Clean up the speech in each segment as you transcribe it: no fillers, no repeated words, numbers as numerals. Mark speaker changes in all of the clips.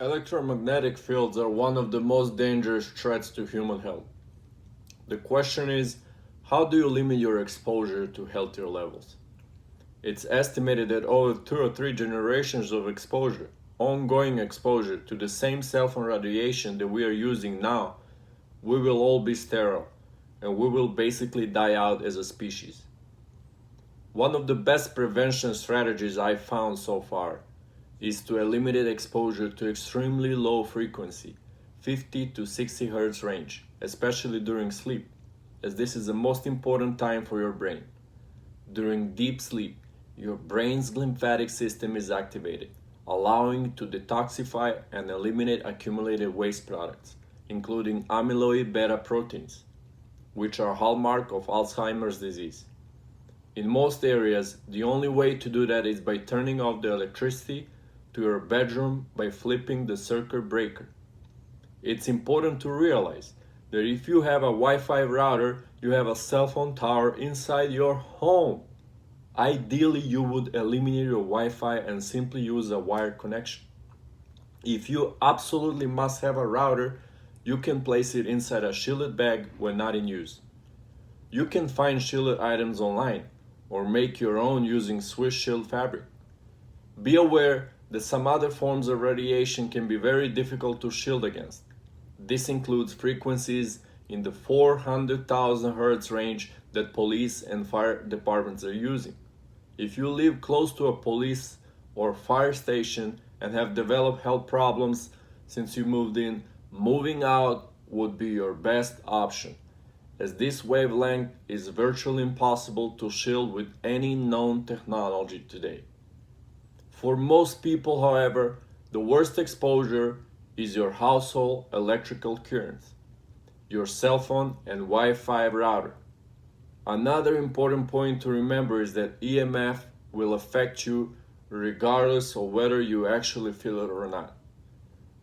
Speaker 1: Electromagnetic fields are one of the most dangerous threats to human health. The question is, how do you limit your exposure to healthier levels? It's estimated that over 2 or 3 generations of exposure, ongoing exposure to the same cell phone radiation that we are using now, we will all be sterile and we will basically die out as a species. One of the best prevention strategies I've found so far is to eliminate exposure to extremely low frequency, 50 to 60 Hz range, especially during sleep, as this is the most important time for your brain. During deep sleep, your brain's lymphatic system is activated, allowing to detoxify and eliminate accumulated waste products, including amyloid beta proteins, which are hallmark of Alzheimer's disease. In most areas, the only way to do that is by turning off the electricity to your bedroom by flipping the circuit breaker. It's important to realize that if you have a Wi-Fi router, you have a cell phone tower inside your home. Ideally, you would eliminate your Wi-Fi and simply use a wired connection. If you absolutely must have a router, you can place it inside a shielded bag when not in use. You can find shielded items online or make your own using Swiss shield fabric. Be aware that some other forms of radiation can be very difficult to shield against. This includes frequencies in the 400,000 Hz range that police and fire departments are using. If you live close to a police or fire station and have developed health problems since you moved in, moving out would be your best option, as this wavelength is virtually impossible to shield with any known technology today. For most people, however, the worst exposure is your household electrical currents, your cell phone and Wi-Fi router. Another important point to remember is that EMF will affect you regardless of whether you actually feel it or not.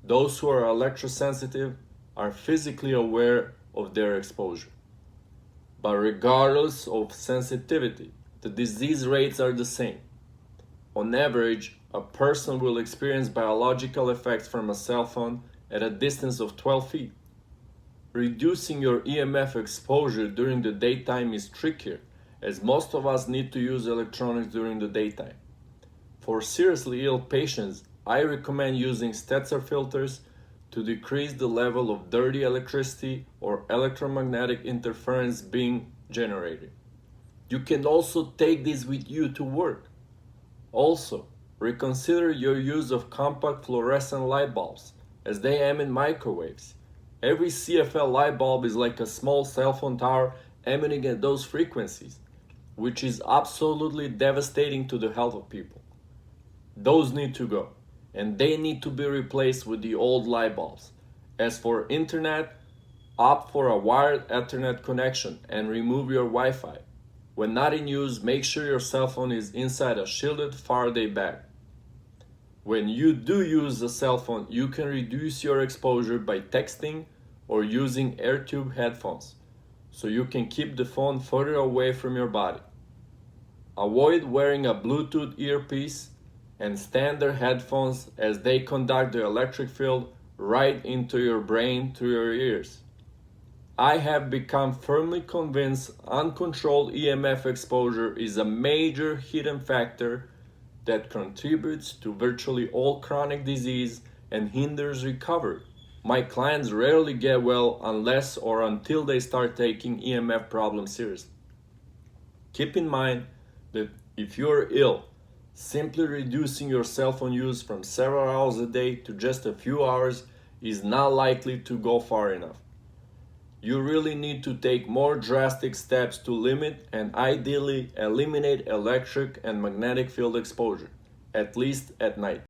Speaker 1: Those who are electrosensitive are physically aware of their exposure. But regardless of sensitivity, the disease rates are the same. On average, a person will experience biological effects from a cell phone at a distance of 12 feet. Reducing your EMF exposure during the daytime is trickier, as most of us need to use electronics during the daytime. For seriously ill patients, I recommend using Stetzer filters to decrease the level of dirty electricity or electromagnetic interference being generated. You can also take this with you to work. Also, reconsider your use of compact fluorescent light bulbs, as they emit microwaves. Every CFL light bulb is like a small cell phone tower emitting at those frequencies, which is absolutely devastating to the health of people. Those need to go, and they need to be replaced with the old light bulbs. As for internet, opt for a wired Ethernet connection and remove your Wi-Fi. When not in use, make sure your cell phone is inside a shielded Faraday bag. When you do use a cell phone, you can reduce your exposure by texting or using AirTube headphones, so you can keep the phone further away from your body. Avoid wearing a Bluetooth earpiece and standard headphones, as they conduct the electric field right into your brain through your ears. I have become firmly convinced uncontrolled EMF exposure is a major hidden factor that contributes to virtually all chronic disease and hinders recovery. My clients rarely get well unless or until they start taking EMF problems seriously. Keep in mind that if you're ill, simply reducing your cell phone use from several hours a day to just a few hours is not likely to go far enough. You really need to take more drastic steps to limit and ideally eliminate electric and magnetic field exposure, at least at night.